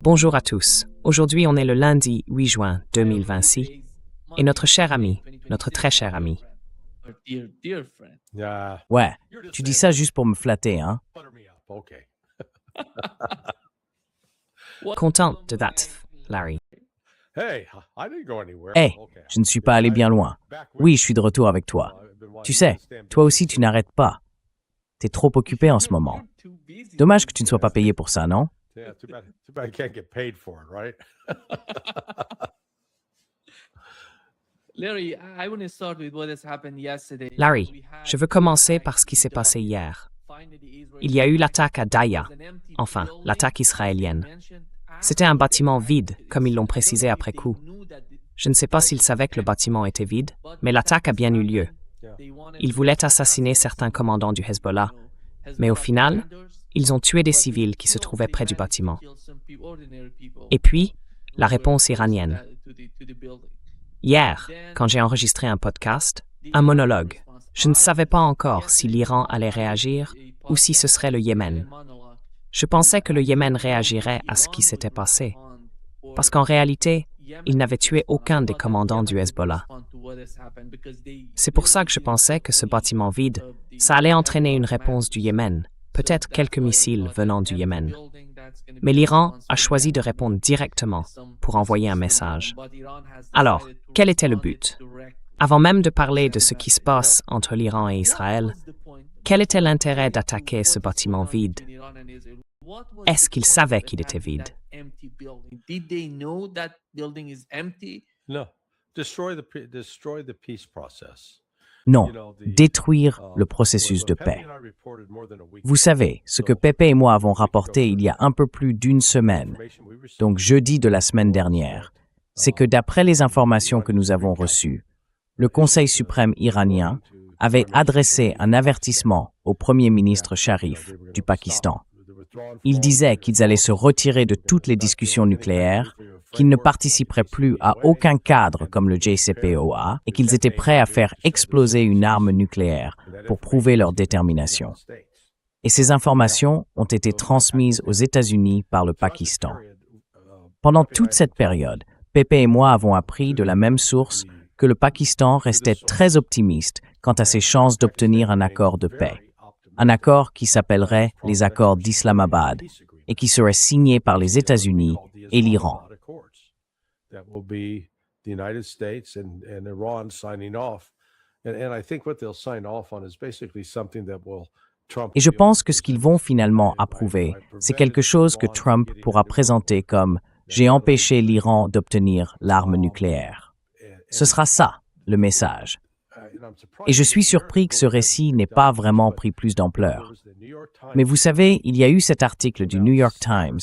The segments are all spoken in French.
Bonjour à tous. Aujourd'hui, on est le lundi 8 juin 2026 et notre cher ami, notre très cher ami, Ouais, tu dis ça juste pour me flatter, hein? content de that, Larry. Hey, je ne suis pas allé bien loin. Oui, je suis de retour avec toi. Tu sais, toi aussi tu n'arrêtes pas. T'es trop occupé en ce moment. Dommage que tu ne sois pas payé pour ça, non? Larry, je veux commencer par ce qui s'est passé hier. Il y a eu l'attaque à Daya, enfin, l'attaque israélienne. C'était un bâtiment vide, comme ils l'ont précisé après coup. Je ne sais pas s'ils savaient que le bâtiment était vide, mais l'attaque a bien eu lieu. Ils voulaient assassiner certains commandants du Hezbollah, mais au final, ils ont tué des civils qui se trouvaient près du bâtiment. Et puis, la réponse iranienne. Hier, quand j'ai enregistré un podcast, un monologue, je ne savais pas encore si l'Iran allait réagir ou si ce serait le Yémen. Je pensais que le Yémen réagirait à ce qui s'était passé, parce qu'en réalité, il n'avait tué aucun des commandants du Hezbollah. C'est pour ça que je pensais que ce bâtiment vide, ça allait entraîner une réponse du Yémen, peut-être quelques missiles venant du Yémen. Mais l'Iran a choisi de répondre directement pour envoyer un message. Alors, quel était le but? Avant même de parler de ce qui se passe entre l'Iran et Israël, quel était l'intérêt d'attaquer ce bâtiment vide? Est-ce qu'ils savaient qu'il était vide? Non, détruire le processus de paix. Vous savez, ce que Pepe et moi avons rapporté il y a un peu plus d'une semaine, donc jeudi de la semaine dernière, c'est que d'après les informations que nous avons reçues, le Conseil suprême iranien avait adressé un avertissement au Premier ministre Sharif du Pakistan. Il disait qu'ils allaient se retirer de toutes les discussions nucléaires, qu'ils ne participeraient plus à aucun cadre comme le JCPOA et qu'ils étaient prêts à faire exploser une arme nucléaire pour prouver leur détermination. Et ces informations ont été transmises aux États-Unis par le Pakistan. Pendant toute cette période, Pepe et moi avons appris de la même source que le Pakistan restait très optimiste quant à ses chances d'obtenir un accord de paix. Un accord qui s'appellerait les accords d'Islamabad et qui serait signé par les États-Unis et l'Iran. Et je pense que ce qu'ils vont finalement approuver, c'est quelque chose que Trump pourra présenter comme « j'ai empêché l'Iran d'obtenir l'arme nucléaire ». Ce sera ça, le message. Et je suis surpris que ce récit n'ait pas vraiment pris plus d'ampleur. Mais vous savez, il y a eu cet article du New York Times,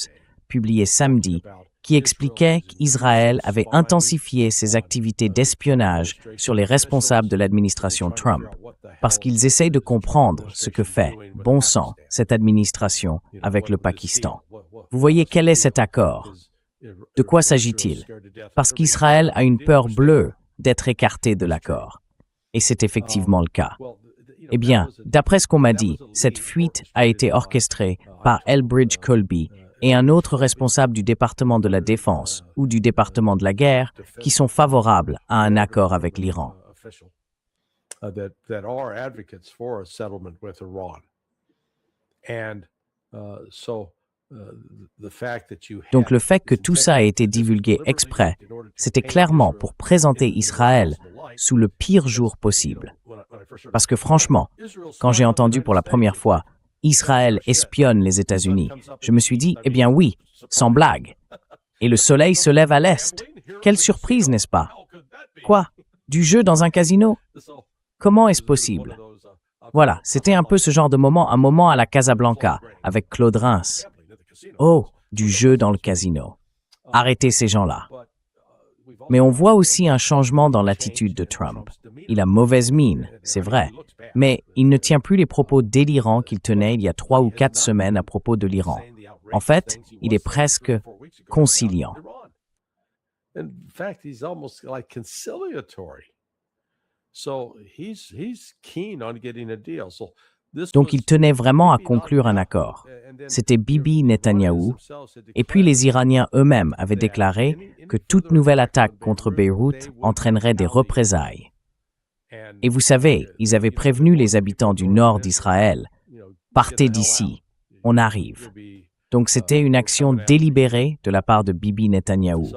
publié samedi, qui expliquait qu'Israël avait intensifié ses activités d'espionnage sur les responsables de l'administration Trump, parce qu'ils essayent de comprendre ce que fait, bon sang, cette administration avec le Pakistan. Vous voyez quel est cet accord? De quoi s'agit-il? Parce qu'Israël a une peur bleue d'être écarté de l'accord. Et c'est effectivement le cas. Eh bien, d'après ce qu'on m'a dit, cette fuite a été orchestrée par Elbridge Colby et un autre responsable du département de la Défense ou du département de la Guerre qui sont favorables à un accord avec l'Iran. Donc le fait que tout ça a été divulgué exprès, c'était clairement pour présenter Israël sous le pire jour possible. Parce que franchement, quand j'ai entendu pour la première fois Israël espionne les États-Unis, je me suis dit, eh bien oui, sans blague. Et le soleil se lève à l'est. Quelle surprise, n'est-ce pas? Quoi? Du jeu dans un casino? Comment est-ce possible? Voilà, c'était un peu ce genre de moment, un moment à la Casablanca, avec Claude Reims. Oh, du jeu dans le casino. Arrêtez ces gens-là. Mais on voit aussi un changement dans l'attitude de Trump. Il a mauvaise mine, c'est vrai, mais il ne tient plus les propos délirants qu'il tenait il y a 3 ou 4 semaines à propos de l'Iran. En fait, il est presque conciliant. Donc il tenait vraiment à conclure un accord. C'était Bibi Netanyahou. Et puis les Iraniens eux-mêmes avaient déclaré que toute nouvelle attaque contre Beyrouth entraînerait des représailles. Et vous savez, ils avaient prévenu les habitants du nord d'Israël, « Partez d'ici, on arrive ». Donc c'était une action délibérée de la part de Bibi Netanyahou.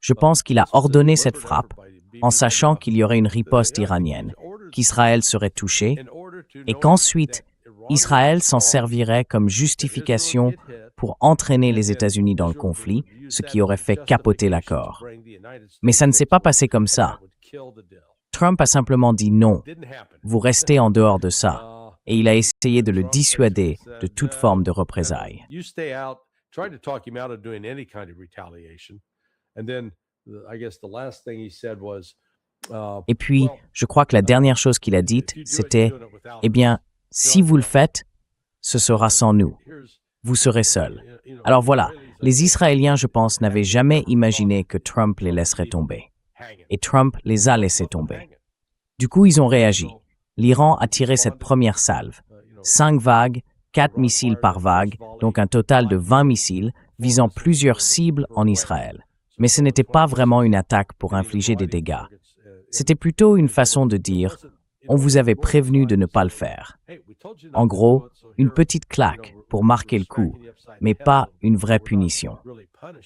Je pense qu'il a ordonné cette frappe en sachant qu'il y aurait une riposte iranienne, qu'Israël serait touché, et qu'ensuite, Israël s'en servirait comme justification pour entraîner les États-Unis dans le conflit, ce qui aurait fait capoter l'accord. Mais ça ne s'est pas passé comme ça. Trump a simplement dit non, vous restez en dehors de ça, et il a essayé de le dissuader de toute forme de représailles. Et puis, je crois que la dernière chose qu'il a dite, c'était « Eh bien, si vous le faites, ce sera sans nous. Vous serez seuls. » Alors voilà, les Israéliens, je pense, n'avaient jamais imaginé que Trump les laisserait tomber. Et Trump les a laissés tomber. Du coup, ils ont réagi. L'Iran a tiré cette première salve. 5 vagues, 4 missiles par vague, donc un total de 20 missiles visant plusieurs cibles en Israël. Mais ce n'était pas vraiment une attaque pour infliger des dégâts. C'était plutôt une façon de dire « on vous avait prévenu de ne pas le faire ». En gros, une petite claque pour marquer le coup, mais pas une vraie punition.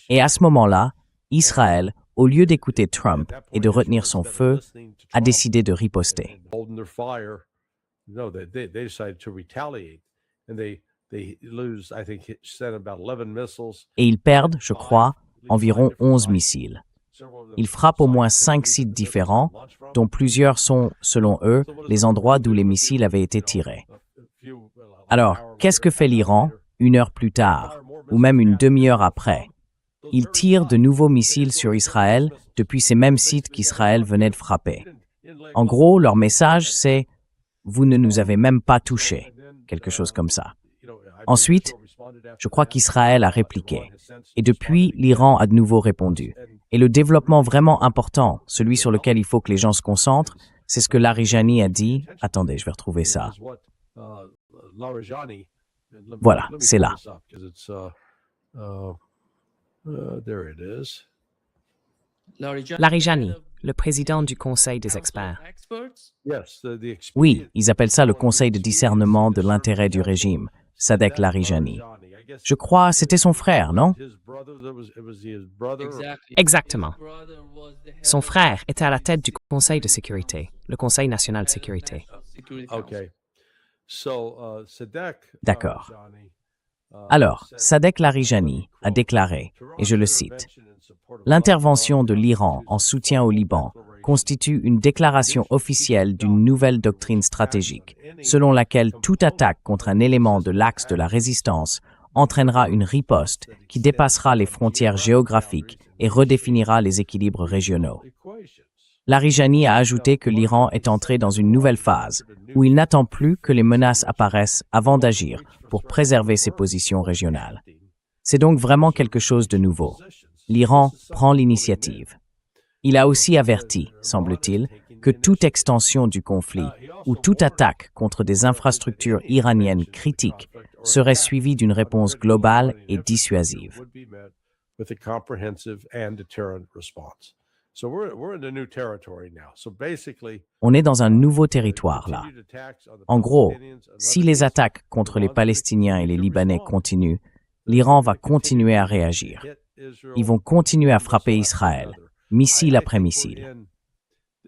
Et à ce moment-là, Israël, au lieu d'écouter Trump et de retenir son feu, a décidé de riposter. Et ils perdent, je crois, environ 11 missiles. Ils frappent au moins 5 sites différents, dont plusieurs sont, selon eux, les endroits d'où les missiles avaient été tirés. Alors, qu'est-ce que fait l'Iran 1 heure plus tard, ou même une demi-heure après? Il tire de nouveaux missiles sur Israël depuis ces mêmes sites qu'Israël venait de frapper. En gros, leur message, c'est « vous ne nous avez même pas touchés », quelque chose comme ça. Ensuite, je crois qu'Israël a répliqué. Et depuis, l'Iran a de nouveau répondu. Et le développement vraiment important, celui sur lequel il faut que les gens se concentrent, c'est ce que Larijani a dit. Attendez, je vais retrouver ça. Voilà, c'est là. Larijani, le président du Conseil des experts. Oui, ils appellent ça le Conseil de discernement de l'intérêt du régime, Sadek Larijani. Je crois c'était son frère, non? Exactement. Son frère était à la tête du Conseil de sécurité, le Conseil national de sécurité. D'accord. Alors, Sadek Larijani a déclaré, et je le cite, « L'intervention de l'Iran en soutien au Liban constitue une déclaration officielle d'une nouvelle doctrine stratégique, selon laquelle toute attaque contre un élément de l'axe de la résistance entraînera une riposte qui dépassera les frontières géographiques et redéfinira les équilibres régionaux. » Larijani a ajouté que l'Iran est entré dans une nouvelle phase, où il n'attend plus que les menaces apparaissent avant d'agir pour préserver ses positions régionales. C'est donc vraiment quelque chose de nouveau. L'Iran prend l'initiative. Il a aussi averti, semble-t-il, que toute extension du conflit ou toute attaque contre des infrastructures iraniennes critiques serait suivie d'une réponse globale et dissuasive. On est dans un nouveau territoire là. En gros, si les attaques contre les Palestiniens et les Libanais continuent, l'Iran va continuer à réagir. Ils vont continuer à frapper Israël, missile après missile.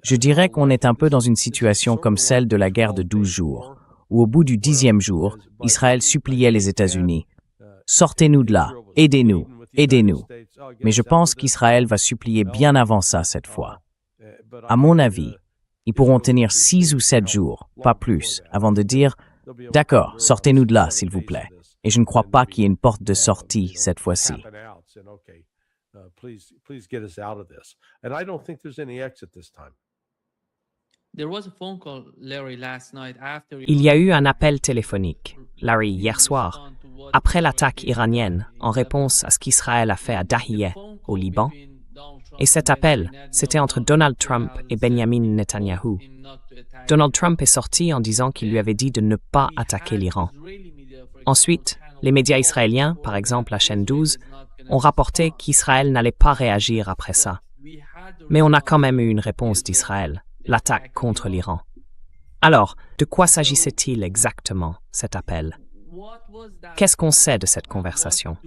Je dirais qu'on est un peu dans une situation comme celle de la guerre de 12 jours, où au bout du 10e jour, Israël suppliait les États-Unis « Sortez-nous de là, aidez-nous, aidez-nous ». Mais je pense qu'Israël va supplier bien avant ça cette fois. À mon avis, ils pourront tenir 6 ou 7 jours, pas plus, avant de dire « D'accord, sortez-nous de là, s'il vous plaît ». Et je ne crois pas qu'il y ait une porte de sortie cette fois-ci. Il y a eu un appel téléphonique, Larry, hier soir, après l'attaque iranienne, en réponse à ce qu'Israël a fait à Dahiyeh, au Liban. Et cet appel, c'était entre Donald Trump et Benjamin Netanyahou. Donald Trump est sorti en disant qu'il lui avait dit de ne pas attaquer l'Iran. Ensuite, les médias israéliens, par exemple la chaîne 12, ont rapporté qu'Israël n'allait pas réagir après ça. Mais on a quand même eu une réponse d'Israël, l'attaque contre l'Iran. Alors, de quoi s'agissait-il exactement, cet appel? Qu'est-ce qu'on sait de cette conversation?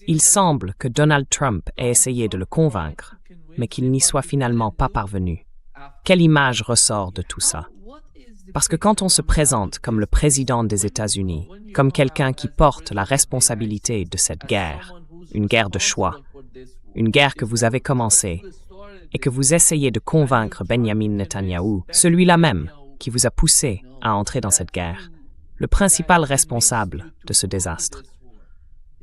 Il semble que Donald Trump ait essayé de le convaincre, mais qu'il n'y soit finalement pas parvenu. Quelle image ressort de tout ça? Parce que quand on se présente comme le président des États-Unis, comme quelqu'un qui porte la responsabilité de cette guerre, une guerre de choix, une guerre que vous avez commencée, et que vous essayez de convaincre Benjamin Netanyahou, celui-là même qui vous a poussé à entrer dans cette guerre, le principal responsable de ce désastre,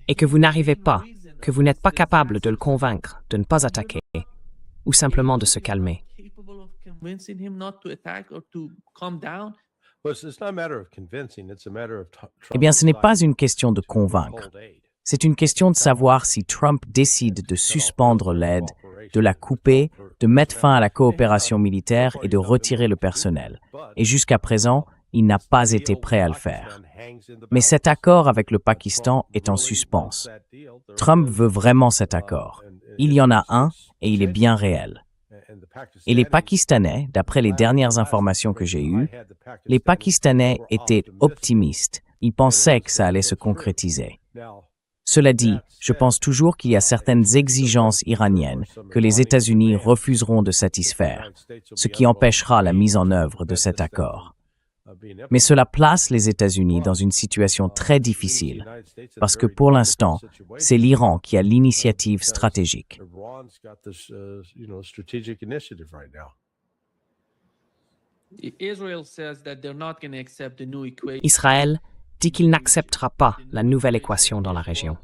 et que vous n'arrivez pas, que vous n'êtes pas capable de le convaincre de ne pas attaquer, ou simplement de se calmer. Eh bien, ce n'est pas une question de convaincre. C'est une question de savoir si Trump décide de suspendre l'aide, de la couper, de mettre fin à la coopération militaire et de retirer le personnel. Et jusqu'à présent, il n'a pas été prêt à le faire. Mais cet accord avec le Pakistan est en suspens. Trump veut vraiment cet accord. Il y en a un et il est bien réel. Et les Pakistanais, d'après les dernières informations que j'ai eues, les Pakistanais étaient optimistes. Ils pensaient que ça allait se concrétiser. Cela dit, je pense toujours qu'il y a certaines exigences iraniennes que les États-Unis refuseront de satisfaire, ce qui empêchera la mise en œuvre de cet accord. Mais cela place les États-Unis dans une situation très difficile, parce que pour l'instant, c'est l'Iran qui a l'initiative stratégique. Israël dit qu'il n'acceptera pas la nouvelle équation dans la région.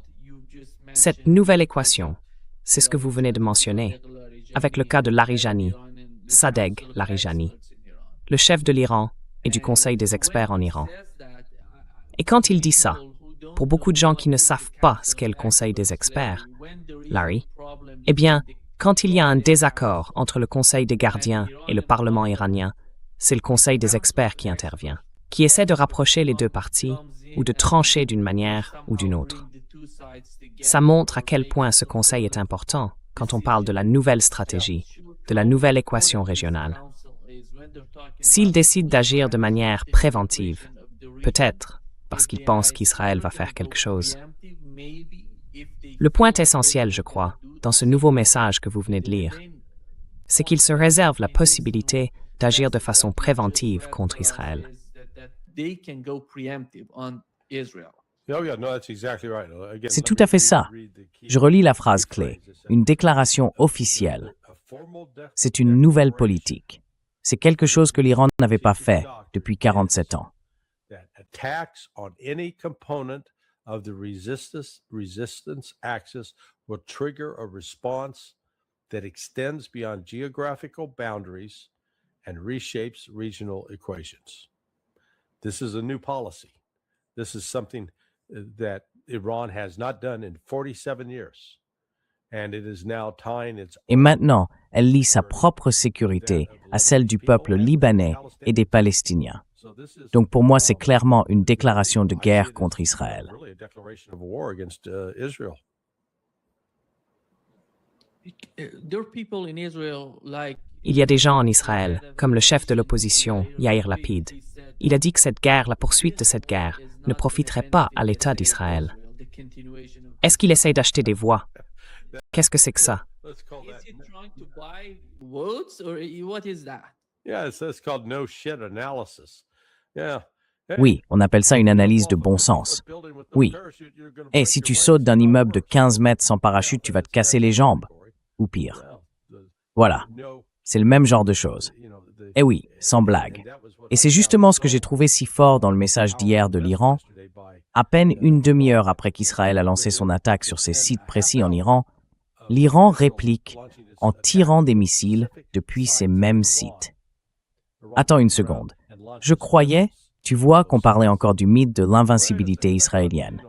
Cette nouvelle équation, c'est ce que vous venez de mentionner, avec le cas de Larijani, Sadegh Larijani, le chef de l'Iran et du Conseil des experts en Iran. Et quand il dit ça, pour beaucoup de gens qui ne savent pas ce qu'est le Conseil des experts, Larry, eh bien, quand il y a un désaccord entre le Conseil des gardiens et le Parlement iranien, c'est le Conseil des experts qui intervient, qui essaie de rapprocher les deux parties ou de trancher d'une manière ou d'une autre. Ça montre à quel point ce Conseil est important quand on parle de la nouvelle stratégie, de la nouvelle équation régionale. S'il décide d'agir de manière préventive, peut-être parce qu'il pense qu'Israël va faire quelque chose. Le point essentiel, je crois, dans ce nouveau message que vous venez de lire, c'est qu'il se réserve la possibilité d'agir de façon préventive contre Israël. C'est tout à fait ça. Je relis la phrase clé, une déclaration officielle. C'est une nouvelle politique. C'est quelque chose que l'Iran n'avait pas fait depuis 47 ans. Attacks on any component of the resistance axis will trigger a response that extends beyond geographical boundaries and reshapes regional equations. This is a new policy. This is something that Iran has not done in 47 years. And it is now tying its Et maintenant, elle lie sa propre sécurité à celle du peuple libanais et des Palestiniens. Donc pour moi, c'est clairement une déclaration de guerre contre Israël. Il y a des gens en Israël, comme le chef de l'opposition, Yair Lapid. Il a dit que cette guerre, la poursuite de cette guerre, ne profiterait pas à l'État d'Israël. Est-ce qu'il essaye d'acheter des voix? Qu'est-ce que c'est que ça? Oui, on appelle ça une analyse de bon sens. Oui. Et si tu sautes d'un immeuble de 15 mètres sans parachute, tu vas te casser les jambes. Ou pire. Voilà. C'est le même genre de choses. Eh oui, sans blague. Et c'est justement ce que j'ai trouvé si fort dans le message d'hier de l'Iran. À peine une demi-heure après qu'Israël a lancé son attaque sur ces sites précis en Iran, l'Iran réplique en tirant des missiles depuis ces mêmes sites. Attends une seconde. Je croyais, tu vois, qu'on parlait encore du mythe de l'invincibilité israélienne.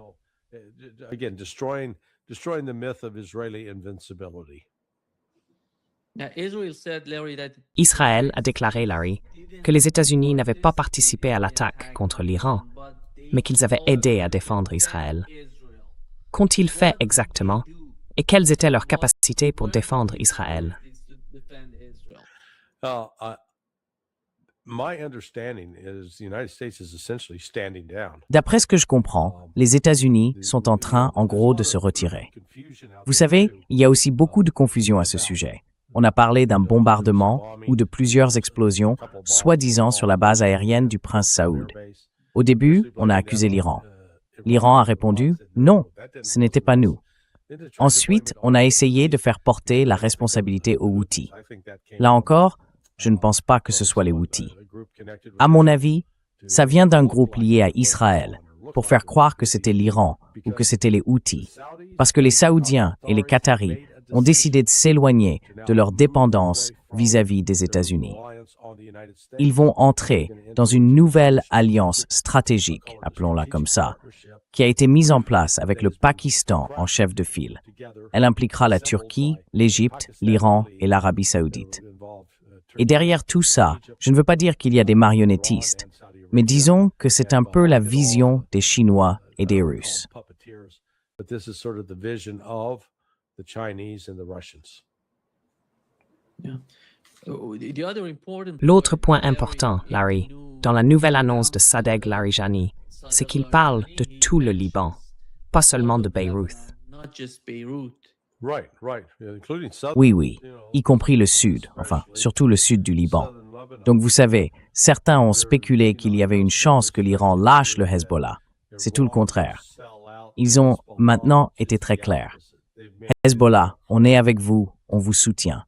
Israël a déclaré, Larry, que les États-Unis n'avaient pas participé à l'attaque contre l'Iran, mais qu'ils avaient aidé à défendre Israël. Qu'ont-ils fait exactement et quelles étaient leurs capacités pour défendre Israël? My understanding is the United States is essentially standing down. D'après ce que je comprends, les États-Unis sont en train, en gros, de se retirer. Vous savez, il y a aussi beaucoup de confusion à ce sujet. On a parlé d'un bombardement ou de plusieurs explosions, soi-disant sur la base aérienne du prince Saoud. Au début, on a accusé l'Iran. L'Iran a répondu « Non, ce n'était pas nous ». Ensuite, on a essayé de faire porter la responsabilité aux Houthis. Là encore, je ne pense pas que ce soit les Houthis. À mon avis, ça vient d'un groupe lié à Israël pour faire croire que c'était l'Iran ou que c'était les Houthis, parce que les Saoudiens et les Qataris ont décidé de s'éloigner de leur dépendance vis-à-vis des États-Unis. Ils vont entrer dans une nouvelle alliance stratégique, appelons-la comme ça, qui a été mise en place avec le Pakistan en chef de file. Elle impliquera la Turquie, l'Égypte, l'Iran et l'Arabie saoudite. Et derrière tout ça, je ne veux pas dire qu'il y a des marionnettistes, mais disons que c'est un peu la vision des Chinois et des Russes. L'autre point important, Larry, dans la nouvelle annonce de Sadegh Larijani, c'est qu'il parle de tout le Liban, pas seulement de Beyrouth. Oui, y compris le sud, enfin, surtout le sud du Liban. Donc vous savez, certains ont spéculé qu'il y avait une chance que l'Iran lâche le Hezbollah. C'est tout le contraire. Ils ont maintenant été très clairs. Hezbollah, on est avec vous, on vous soutient.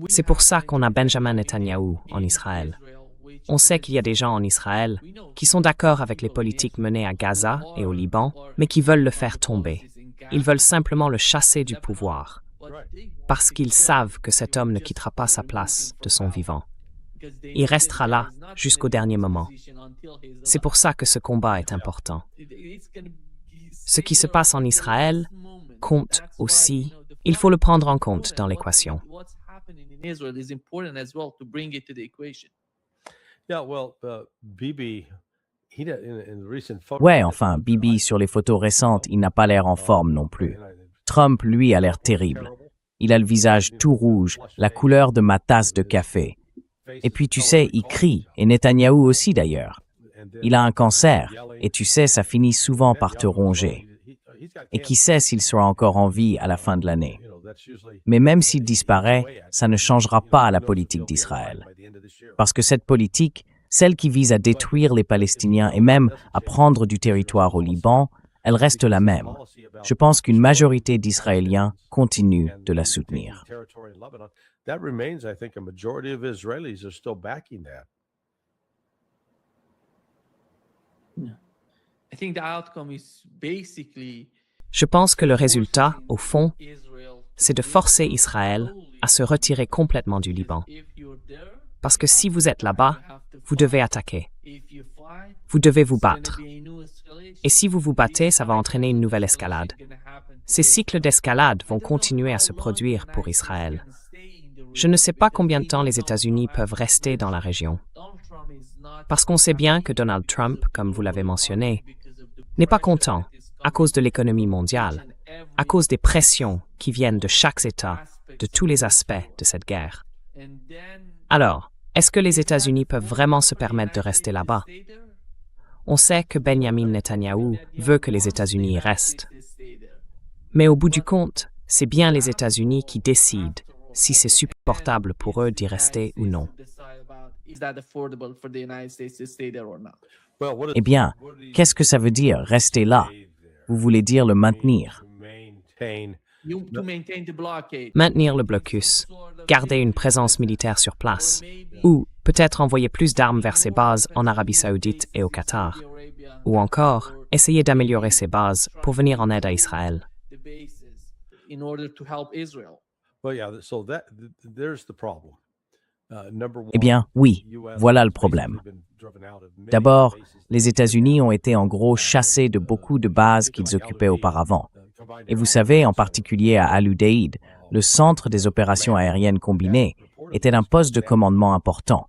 C'est pour ça qu'on a Benjamin Netanyahou en Israël. On sait qu'il y a des gens en Israël qui sont d'accord avec les politiques menées à Gaza et au Liban, mais qui veulent le faire tomber. Ils veulent simplement le chasser du pouvoir, parce qu'ils savent que cet homme ne quittera pas sa place de son vivant. Il restera là jusqu'au dernier moment. C'est pour ça que ce combat est important. Ce qui se passe en Israël compte aussi. Il faut le prendre en compte dans l'équation. Ouais, enfin, Bibi, sur les photos récentes, il n'a pas l'air en forme non plus. Trump, lui, a l'air terrible. Il a le visage tout rouge, la couleur de ma tasse de café. Et puis, tu sais, il crie, et Netanyahou aussi d'ailleurs. Il a un cancer, et tu sais, ça finit souvent par te ronger. Et qui sait s'il sera encore en vie à la fin de l'année. Mais même s'il disparaît, ça ne changera pas la politique d'Israël. Parce que cette politique, celle qui vise à détruire les Palestiniens et même à prendre du territoire au Liban, elle reste la même. Je pense qu'une majorité d'Israéliens continue de la soutenir. Je pense que le résultat, au fond, c'est de forcer Israël à se retirer complètement du Liban. Parce que si vous êtes là-bas, vous devez attaquer. Vous devez vous battre. Et si vous vous battez, ça va entraîner une nouvelle escalade. Ces cycles d'escalade vont continuer à se produire pour Israël. Je ne sais pas combien de temps les États-Unis peuvent rester dans la région. Parce qu'on sait bien que Donald Trump, comme vous l'avez mentionné, n'est pas content à cause de l'économie mondiale, à cause des pressions qui viennent de chaque État, de tous les aspects de cette guerre. Alors, est-ce que les États-Unis peuvent vraiment se permettre de rester là-bas? On sait que Benjamin Netanyahou veut que les États-Unis y restent. Mais au bout du compte, c'est bien les États-Unis qui décident si c'est supportable pour eux d'y rester ou non. Eh bien, qu'est-ce que ça veut dire, rester là? Vous voulez dire le maintenir? Maintenir le blocus, garder une présence militaire sur place, ou peut-être envoyer plus d'armes vers ses bases en Arabie saoudite et au Qatar, ou encore essayer d'améliorer ses bases pour venir en aide à Israël. Eh bien, oui, voilà le problème. D'abord, les États-Unis ont été en gros chassés de beaucoup de bases qu'ils occupaient auparavant. Et vous savez, en particulier à Al-Udeid, le centre des opérations aériennes combinées était un poste de commandement important.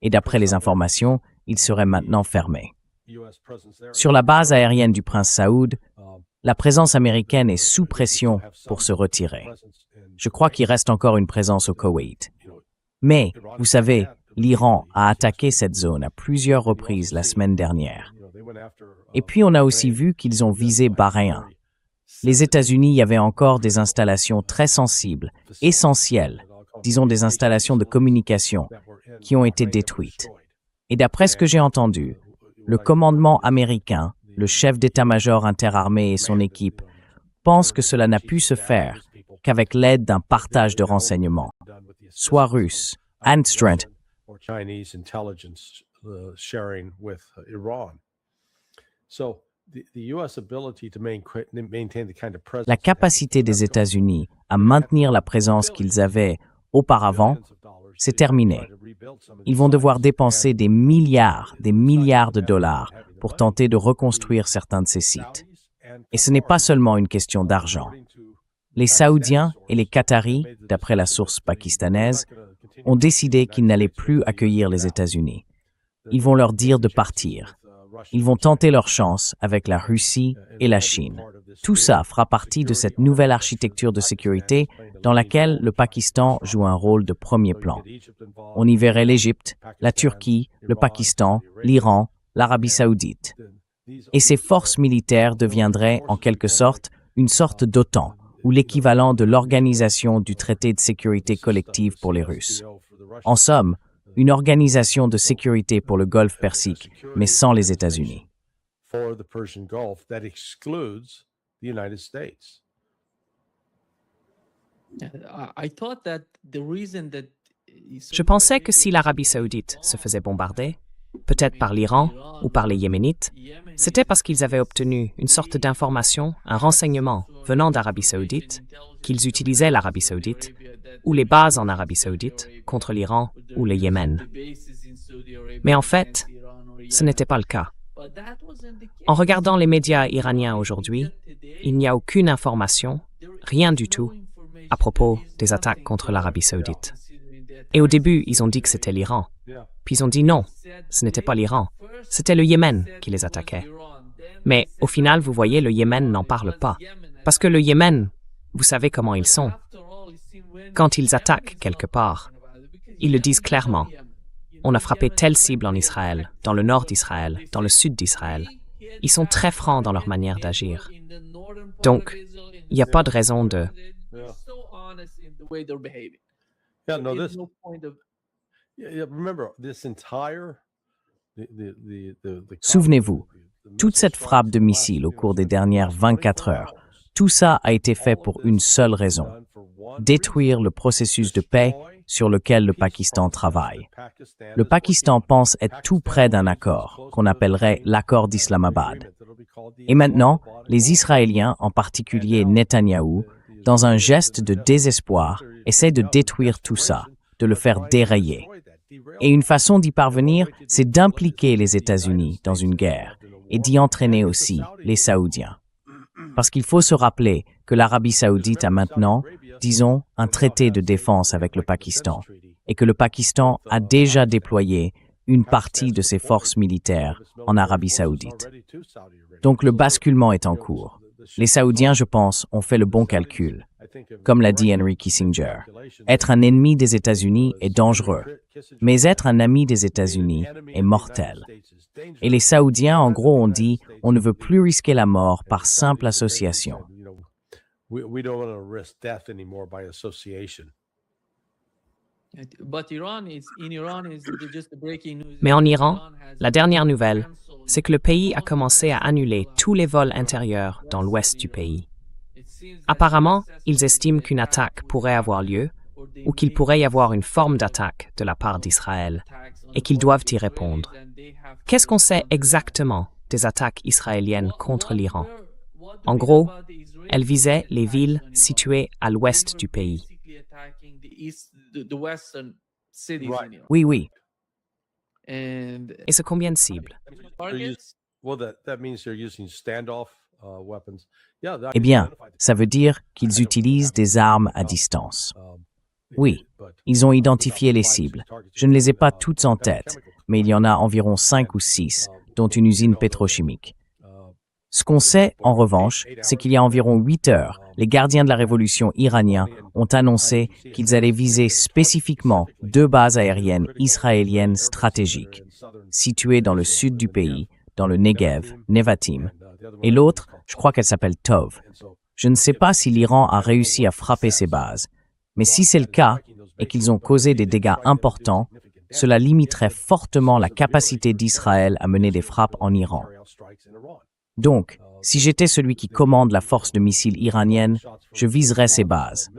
Et d'après les informations, il serait maintenant fermé. Sur la base aérienne du prince Saoud, la présence américaine est sous pression pour se retirer. Je crois qu'il reste encore une présence au Koweït. Mais, vous savez, l'Iran a attaqué cette zone à plusieurs reprises la semaine dernière. Et puis on a aussi vu qu'ils ont visé Bahreïn. Les États-Unis y avaient encore des installations très sensibles, essentielles, disons des installations de communication, qui ont été détruites. Et d'après ce que j'ai entendu, le commandement américain, le chef d'état-major interarmé et son équipe, pensent que cela n'a pu se faire qu'avec l'aide d'un partage de renseignements, soit russe, Anstrand, or Chinese intelligence sharing with Iran. So the US ability to maintain the kind of presence. la capacité des États-Unis à maintenir la présence qu'ils avaient auparavant, c'est terminé. Ils vont devoir dépenser des milliards de dollars pour tenter de reconstruire certains de ces sites. Et ce n'est pas seulement une question d'argent. Les Saoudiens et les Qataris, d'après la source pakistanaise, ont décidé qu'ils n'allaient plus accueillir les États-Unis. Ils vont leur dire de partir. Ils vont tenter leur chance avec la Russie et la Chine. Tout ça fera partie de cette nouvelle architecture de sécurité dans laquelle le Pakistan joue un rôle de premier plan. On y verrait l'Égypte, la Turquie, le Pakistan, l'Iran, l'Arabie saoudite. Et ces forces militaires deviendraient, en quelque sorte, une sorte d'OTAN, ou l'équivalent de l'Organisation du traité de sécurité collective pour les Russes. En somme, une organisation de sécurité pour le Golfe Persique, mais sans les États-Unis. For the Persian Gulf that excludes the United States. Je pensais que si l'Arabie saoudite se faisait bombarder, peut-être par l'Iran ou par les Yéménites, c'était parce qu'ils avaient obtenu une sorte d'information, un renseignement venant d'Arabie saoudite, qu'ils utilisaient l'Arabie saoudite ou les bases en Arabie saoudite contre l'Iran ou le Yémen. Mais en fait, ce n'était pas le cas. En regardant les médias iraniens aujourd'hui, il n'y a aucune information, rien du tout, à propos des attaques contre l'Arabie saoudite. Et au début, ils ont dit que c'était l'Iran. Puis ils ont dit non, ce n'était pas l'Iran, c'était le Yémen qui les attaquait. Mais au final, vous voyez, le Yémen n'en parle pas. Parce que le Yémen, vous savez comment ils sont. Quand ils attaquent quelque part, ils le disent clairement. On a frappé telle cible en Israël, dans le nord d'Israël, dans le sud d'Israël. Ils sont très francs dans leur manière d'agir. Donc, il n'y a pas de raison de... Yeah, no, this. Yeah, remember this entire. Souvenez-vous, toute cette frappe de missiles au cours des dernières 24 heures, tout ça a été fait pour une seule raison, détruire le processus de paix sur lequel le Pakistan travaille. Le Pakistan pense être tout près d'un accord, qu'on appellerait l'accord d'Islamabad. Et maintenant, les Israéliens, en particulier Netanyahou, dans un geste de désespoir, essaient de détruire tout ça, de le faire dérailler. Et une façon d'y parvenir, c'est d'impliquer les États-Unis dans une guerre et d'y entraîner aussi les Saoudiens. Parce qu'il faut se rappeler que l'Arabie saoudite a maintenant, disons, un traité de défense avec le Pakistan et que le Pakistan a déjà déployé une partie de ses forces militaires en Arabie saoudite. Donc le basculement est en cours. Les Saoudiens, je pense, ont fait le bon calcul. Comme l'a dit Henry Kissinger, être un ennemi des États-Unis est dangereux, mais être un ami des États-Unis est mortel. Et les Saoudiens, en gros, ont dit « on ne veut plus risquer la mort par simple association ». We don't want to risk death anymore by association. Mais en Iran, la dernière nouvelle, c'est que le pays a commencé à annuler tous les vols intérieurs dans l'ouest du pays. Apparemment, ils estiment qu'une attaque pourrait avoir lieu ou qu'il pourrait y avoir une forme d'attaque de la part d'Israël et qu'ils doivent y répondre. Qu'est-ce qu'on sait exactement des attaques israéliennes contre l'Iran? En gros, elles visaient les villes situées à l'ouest du pays. Oui. Et c'est combien de cibles? Well, that means they're using standoff weapons. Yeah, that Eh bien, ça veut dire qu'ils utilisent des armes à distance. Oui, ils ont identifié les cibles. Je ne les ai pas toutes en tête, mais il y en a environ 5 ou 6, dont une usine pétrochimique. Ce qu'on sait, en revanche, c'est qu'il y a environ 8 heures, les gardiens de la révolution iraniens ont annoncé qu'ils allaient viser spécifiquement 2 bases aériennes israéliennes stratégiques, situées dans le sud du pays, dans le Negev, Nevatim, et l'autre, je crois qu'elle s'appelle Tov. Je ne sais pas si l'Iran a réussi à frapper ces bases, mais si c'est le cas et qu'ils ont causé des dégâts importants, cela limiterait fortement la capacité d'Israël à mener des frappes en Iran. Donc, si j'étais celui qui commande la force de missiles iranienne, je viserais ces bases.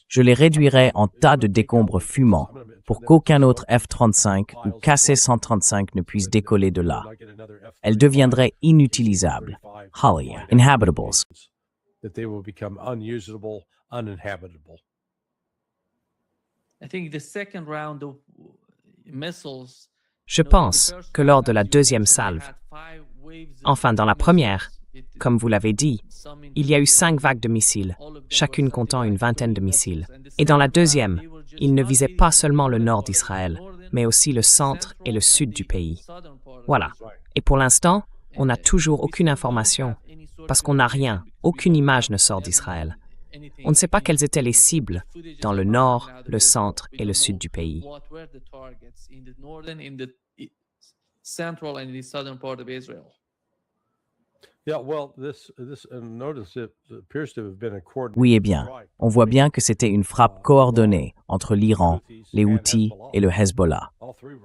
Je les réduirais en tas de décombres fumants pour qu'aucun autre F-35 ou KC-135 ne puisse décoller de là. Elles deviendraient inutilisables, Holly, inhabitables. that they will become unusable, uninhabitable. Je pense que lors de la deuxième salve, enfin dans la première, comme vous l'avez dit, il y a eu 5 vagues de missiles, chacune comptant une vingtaine de missiles. Et dans la deuxième, ils ne visaient pas seulement le nord d'Israël, mais aussi le centre et le sud du pays. Voilà. Et pour l'instant, on n'a toujours aucune information, parce qu'on n'a rien, aucune image ne sort d'Israël. On ne sait pas quelles étaient les cibles dans le nord, le centre et le sud du pays. Oui, eh bien, on voit bien que c'était une frappe coordonnée entre l'Iran, les Houthis et le Hezbollah.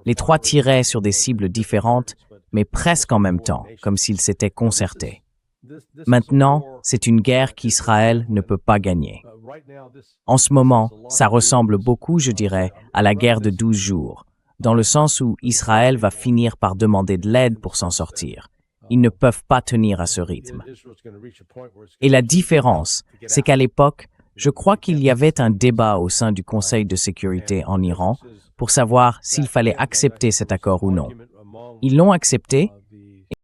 Les 3 tiraient sur des cibles différentes, mais presque en même temps, comme s'ils s'étaient concertés. Maintenant, c'est une guerre qu'Israël ne peut pas gagner. En ce moment, ça ressemble beaucoup, je dirais, à la guerre de 12 jours, dans le sens où Israël va finir par demander de l'aide pour s'en sortir. Ils ne peuvent pas tenir à ce rythme. Et la différence, c'est qu'à l'époque, je crois qu'il y avait un débat au sein du Conseil de sécurité en Iran pour savoir s'il fallait accepter cet accord ou non. Ils l'ont accepté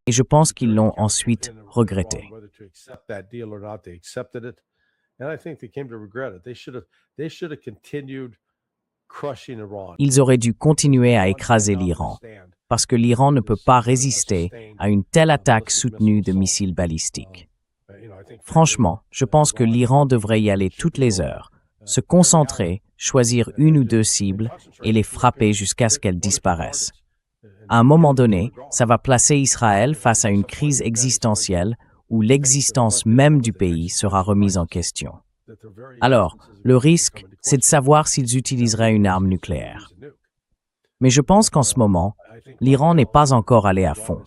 et je pense qu'ils l'ont ensuite regretté. Ils auraient dû continuer à écraser l'Iran, parce que l'Iran ne peut pas résister à une telle attaque soutenue de missiles balistiques. Franchement, je pense que l'Iran devrait y aller toutes les heures, se concentrer, choisir 1 ou 2 cibles et les frapper jusqu'à ce qu'elles disparaissent. À un moment donné, ça va placer Israël face à une crise existentielle où l'existence même du pays sera remise en question. Alors, le risque, c'est de savoir s'ils utiliseraient une arme nucléaire. Mais je pense qu'en ce moment, l'Iran n'est pas encore allé à fond.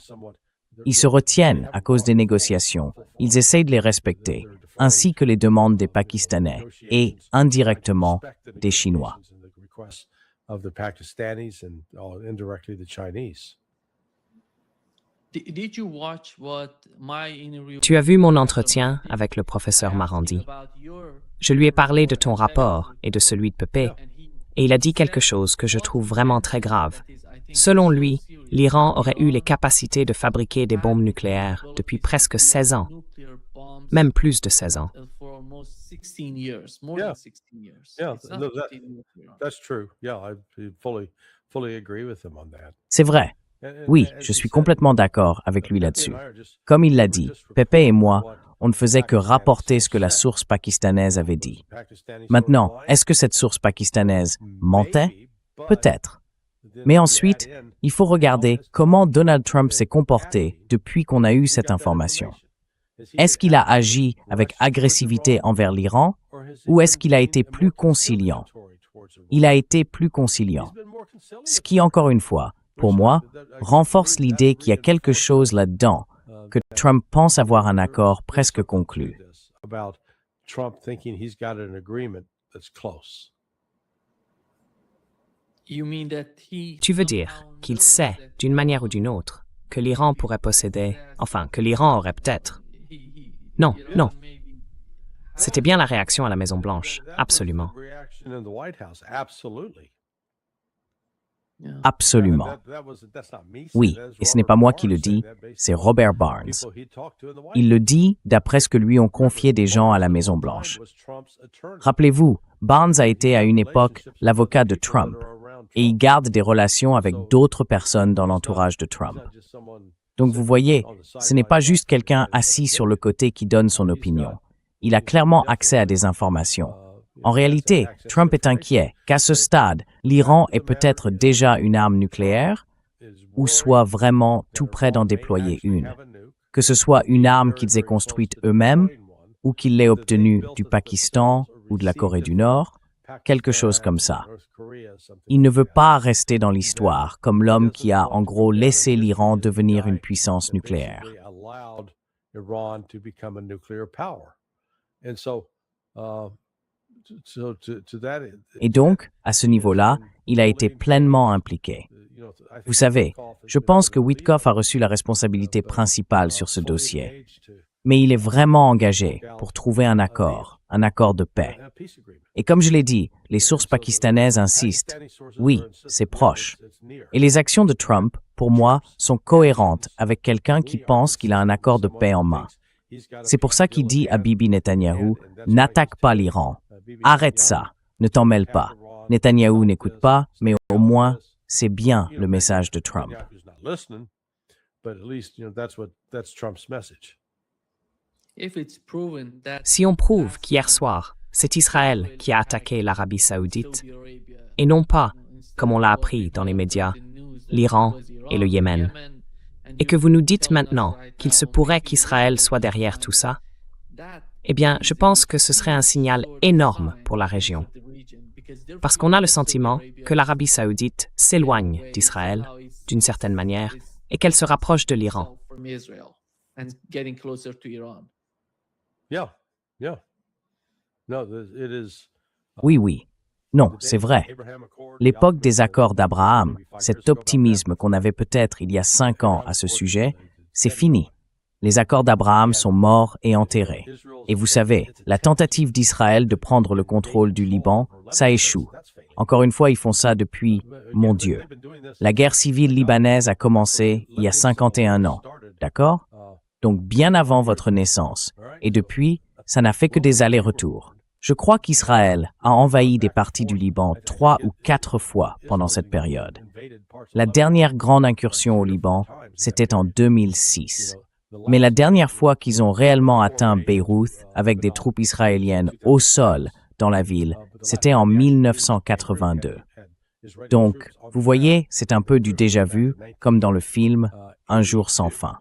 Ils se retiennent à cause des négociations, ils essayent de les respecter, ainsi que les demandes des Pakistanais et, indirectement, des Chinois. Tu as vu mon entretien avec le professeur Marandi. Je lui ai parlé de ton rapport et de celui de Pepe, et il a dit quelque chose que je trouve vraiment très grave. Selon lui, l'Iran aurait eu les capacités de fabriquer des bombes nucléaires depuis presque 16 ans, même plus de 16 ans. C'est vrai. Oui, je suis complètement d'accord avec lui là-dessus. Comme il l'a dit, Pepe et moi, on ne faisait que rapporter ce que la source pakistanaise avait dit. Maintenant, est-ce que cette source pakistanaise mentait? Peut-être. Mais ensuite, il faut regarder comment Donald Trump s'est comporté depuis qu'on a eu cette information. Est-ce qu'il a agi avec agressivité envers l'Iran ou est-ce qu'il a été plus conciliant? Il a été plus conciliant. Ce qui, encore une fois, pour moi, renforce l'idée qu'il y a quelque chose là-dedans, que Trump pense avoir un accord presque conclu. Tu veux dire qu'il sait, d'une manière ou d'une autre, que l'Iran pourrait posséder, enfin, que l'Iran aurait peut-être. Non, non. C'était bien la réaction à la Maison-Blanche, absolument. Absolument. Oui, et ce n'est pas moi qui le dis, c'est Robert Barnes. Il le dit d'après ce que lui ont confié des gens à la Maison-Blanche. Rappelez-vous, Barnes a été à une époque l'avocat de Trump, et il garde des relations avec d'autres personnes dans l'entourage de Trump. Donc vous voyez, ce n'est pas juste quelqu'un assis sur le côté qui donne son opinion. Il a clairement accès à des informations. En réalité, Trump est inquiet qu'à ce stade, l'Iran ait peut-être déjà une arme nucléaire ou soit vraiment tout près d'en déployer une. Que ce soit une arme qu'ils aient construite eux-mêmes ou qu'ils l'aient obtenue du Pakistan ou de la Corée du Nord, quelque chose comme ça. Il ne veut pas rester dans l'histoire comme l'homme qui a en gros laissé l'Iran devenir une puissance nucléaire. Et donc, à ce niveau-là, il a été pleinement impliqué. Vous savez, je pense que Witkoff a reçu la responsabilité principale sur ce dossier. Mais il est vraiment engagé pour trouver un accord de paix. Et comme je l'ai dit, les sources pakistanaises insistent. Oui, c'est proche. Et les actions de Trump, pour moi, sont cohérentes avec quelqu'un qui pense qu'il a un accord de paix en main. C'est pour ça qu'il dit à Bibi Netanyahou, « N'attaque pas l'Iran. Arrête ça. Ne t'en mêle pas. » Netanyahou n'écoute pas, mais au moins, c'est bien le message de Trump. Si on prouve qu'hier soir, c'est Israël qui a attaqué l'Arabie saoudite, et non pas, comme on l'a appris dans les médias, l'Iran et le Yémen, et que vous nous dites maintenant qu'il se pourrait qu'Israël soit derrière tout ça, eh bien, je pense que ce serait un signal énorme pour la région. Parce qu'on a le sentiment que l'Arabie saoudite s'éloigne d'Israël, d'une certaine manière, et qu'elle se rapproche de l'Iran. Oui. Non, c'est vrai. L'époque des accords d'Abraham, cet optimisme qu'on avait peut-être il y a 5 ans à ce sujet, c'est fini. Les accords d'Abraham sont morts et enterrés. Et vous savez, la tentative d'Israël de prendre le contrôle du Liban, ça échoue. Encore une fois, ils font ça depuis, mon Dieu. La guerre civile libanaise a commencé il y a 51 ans, d'accord? Donc bien avant votre naissance. Et depuis, ça n'a fait que des allers-retours. Je crois qu'Israël a envahi des parties du Liban 3 ou 4 fois pendant cette période. La dernière grande incursion au Liban, c'était en 2006. Mais la dernière fois qu'ils ont réellement atteint Beyrouth avec des troupes israéliennes au sol dans la ville, c'était en 1982. Donc, vous voyez, c'est un peu du déjà-vu, comme dans le film « Un jour sans fin ».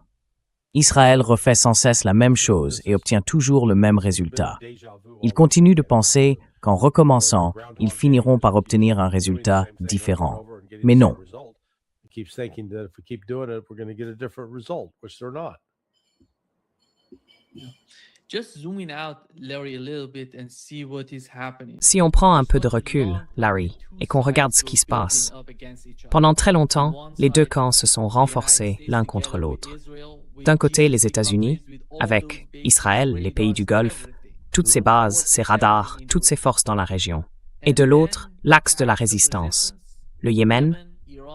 Israël refait sans cesse la même chose et obtient toujours le même résultat. Ils continuent de penser qu'en recommençant, ils finiront par obtenir un résultat différent. Mais non. Si on prend un peu de recul, Larry, et qu'on regarde ce qui se passe, pendant très longtemps, les deux camps se sont renforcés l'un contre l'autre. D'un côté, les États-Unis, avec Israël, les pays du Golfe, toutes ses bases, ses radars, toutes ses forces dans la région. Et de l'autre, l'axe de la résistance, le Yémen,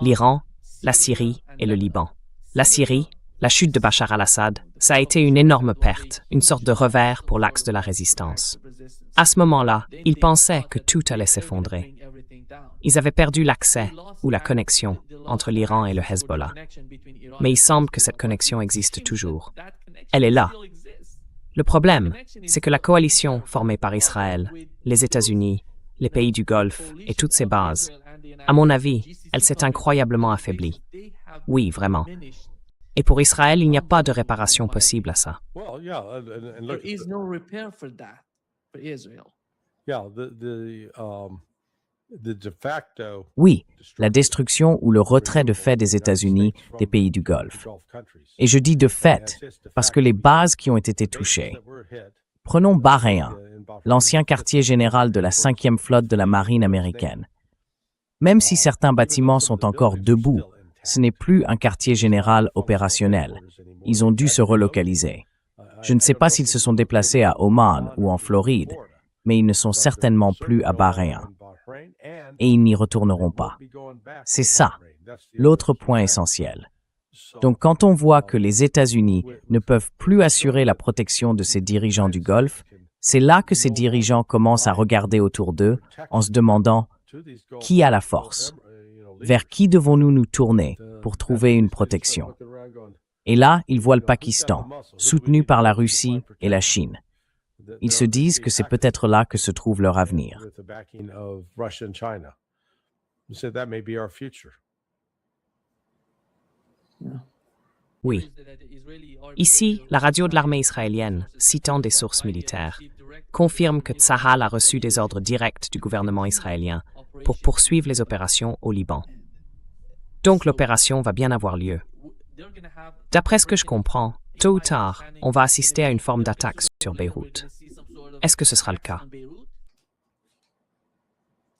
l'Iran, la Syrie et le Liban. La Syrie, la chute de Bachar al-Assad, ça a été une énorme perte, une sorte de revers pour l'axe de la résistance. À ce moment-là, ils pensaient que tout allait s'effondrer. Ils avaient perdu l'accès ou la connexion entre l'Iran et le Hezbollah. Mais il semble que cette connexion existe toujours. Elle est là. Le problème, c'est que la coalition formée par Israël, les États-Unis, les pays du Golfe et toutes ses bases, à mon avis, elle s'est incroyablement affaiblie. Oui, vraiment. Et pour Israël, il n'y a pas de réparation possible à ça. Oui, la destruction ou le retrait de fait des États-Unis des pays du Golfe. Et je dis de fait parce que les bases qui ont été touchées. Prenons Bahreïn, l'ancien quartier général de la 5e flotte de la marine américaine. Même si certains bâtiments sont encore debout, ce n'est plus un quartier général opérationnel. Ils ont dû se relocaliser. Je ne sais pas s'ils se sont déplacés à Oman ou en Floride, mais ils ne sont certainement plus à Bahreïn. et ils n'y retourneront pas. C'est ça, l'autre point essentiel. Donc quand on voit que les États-Unis ne peuvent plus assurer la protection de ces dirigeants du Golfe, c'est là que ces dirigeants commencent à regarder autour d'eux en se demandant qui a la force, vers qui devons-nous nous tourner pour trouver une protection. Et là, ils voient le Pakistan, soutenu par la Russie et la Chine. Ils se disent que c'est peut-être là que se trouve leur avenir. Oui. Ici, la radio de l'armée israélienne, citant des sources militaires, confirme que Tsahal a reçu des ordres directs du gouvernement israélien pour poursuivre les opérations au Liban. Donc l'opération va bien avoir lieu. D'après ce que je comprends, tôt ou tard, on va assister à une forme d'attaque sur Beyrouth. Est-ce que ce sera le cas?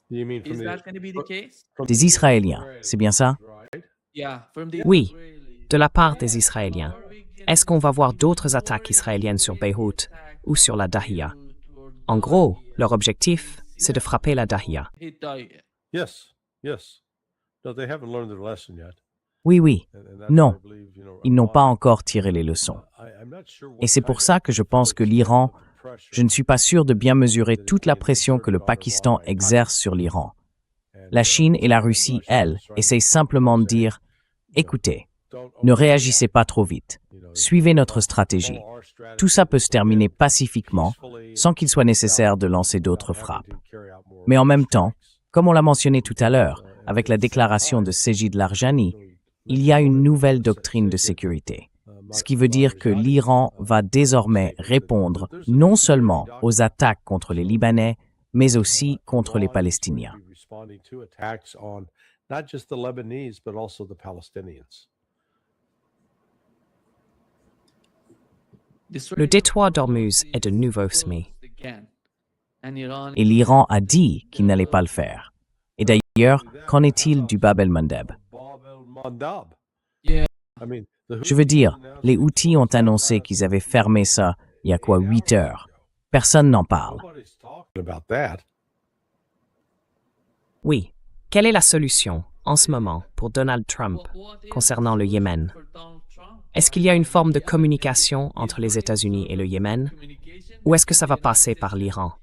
Des Israéliens, c'est bien ça? Oui, de la part des Israéliens. Est-ce qu'on va voir d'autres attaques israéliennes sur Beyrouth ou sur la Dahiya? En gros, leur objectif, c'est de frapper la Dahiya. Oui. Non, ils n'ont pas encore tiré les leçons. Et c'est pour ça que je pense que l'Iran, je ne suis pas sûr de bien mesurer toute la pression que le Pakistan exerce sur l'Iran. La Chine et la Russie, elles, essayent simplement de dire « Écoutez, ne réagissez pas trop vite. Suivez notre stratégie. Tout ça peut se terminer pacifiquement, sans qu'il soit nécessaire de lancer d'autres frappes. » Mais en même temps, comme on l'a mentionné tout à l'heure, avec la déclaration de Sejid Larjani, il y a une nouvelle doctrine de sécurité. Ce qui veut dire que l'Iran va désormais répondre non seulement aux attaques contre les Libanais, mais aussi contre les Palestiniens. Le détroit d'Ormuz est de nouveau semé. Et l'Iran a dit qu'il n'allait pas le faire. Et d'ailleurs, qu'en est-il du Bab el-Mandeb? Je veux dire, les Houthis ont annoncé qu'ils avaient fermé ça il y a 8 heures. Personne n'en parle. Oui. Quelle est la solution, en ce moment, pour Donald Trump concernant le Yémen? Est-ce qu'il y a une forme de communication entre les États-Unis et le Yémen? Ou est-ce que ça va passer par l'Iran?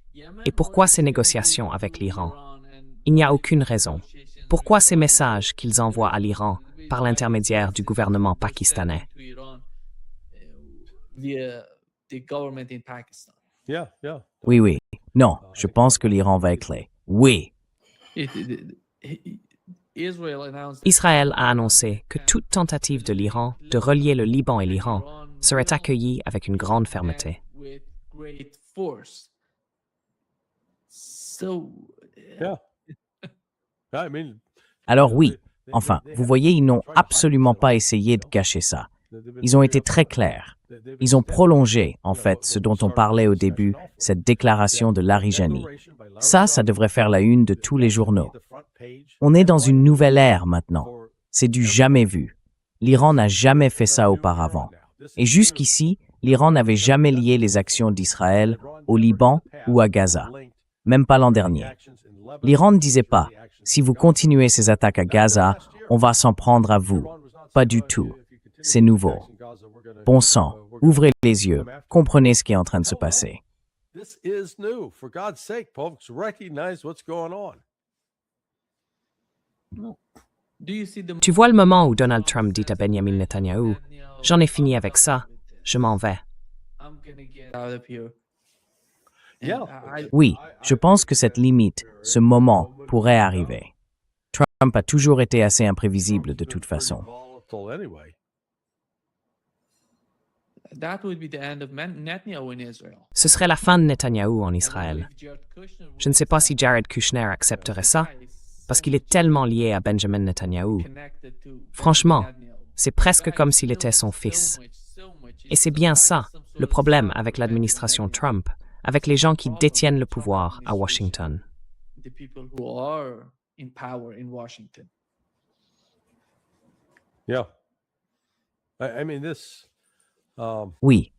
Et pourquoi ces négociations avec l'Iran? Il n'y a aucune raison. Pourquoi ces messages qu'ils envoient à l'Iran par l'intermédiaire du gouvernement pakistanais? Oui. Non, je pense que l'Iran va éclater. Oui. Israël a annoncé que toute tentative de l'Iran de relier le Liban et l'Iran serait accueillie avec une grande fermeté. Alors oui, enfin, vous voyez, ils n'ont absolument pas essayé de cacher ça. Ils ont été très clairs. Ils ont prolongé, en fait, ce dont on parlait au début, cette déclaration de Larijani. Ça devrait faire la une de tous les journaux. On est dans une nouvelle ère maintenant. C'est du jamais vu. L'Iran n'a jamais fait ça auparavant. Et jusqu'ici, l'Iran n'avait jamais lié les actions d'Israël au Liban ou à Gaza. Même pas l'an dernier. L'Iran ne disait pas « Si vous continuez ces attaques à Gaza, on va s'en prendre à vous ». Pas du tout. C'est nouveau. Bon sang, ouvrez les yeux, comprenez ce qui est en train de se passer. Tu vois le moment où Donald Trump dit à Benjamin Netanyahu « J'en ai fini avec ça, je m'en vais ». Oui, je pense que cette limite, ce moment, pourrait arriver. Trump a toujours été assez imprévisible de toute façon. Ce serait la fin de Netanyahou en Israël. Je ne sais pas si Jared Kushner accepterait ça, parce qu'il est tellement lié à Benjamin Netanyahou. Franchement, c'est presque comme s'il était son fils. Et c'est bien ça, le problème avec l'administration Trump, avec les gens qui détiennent le pouvoir à Washington. Oui.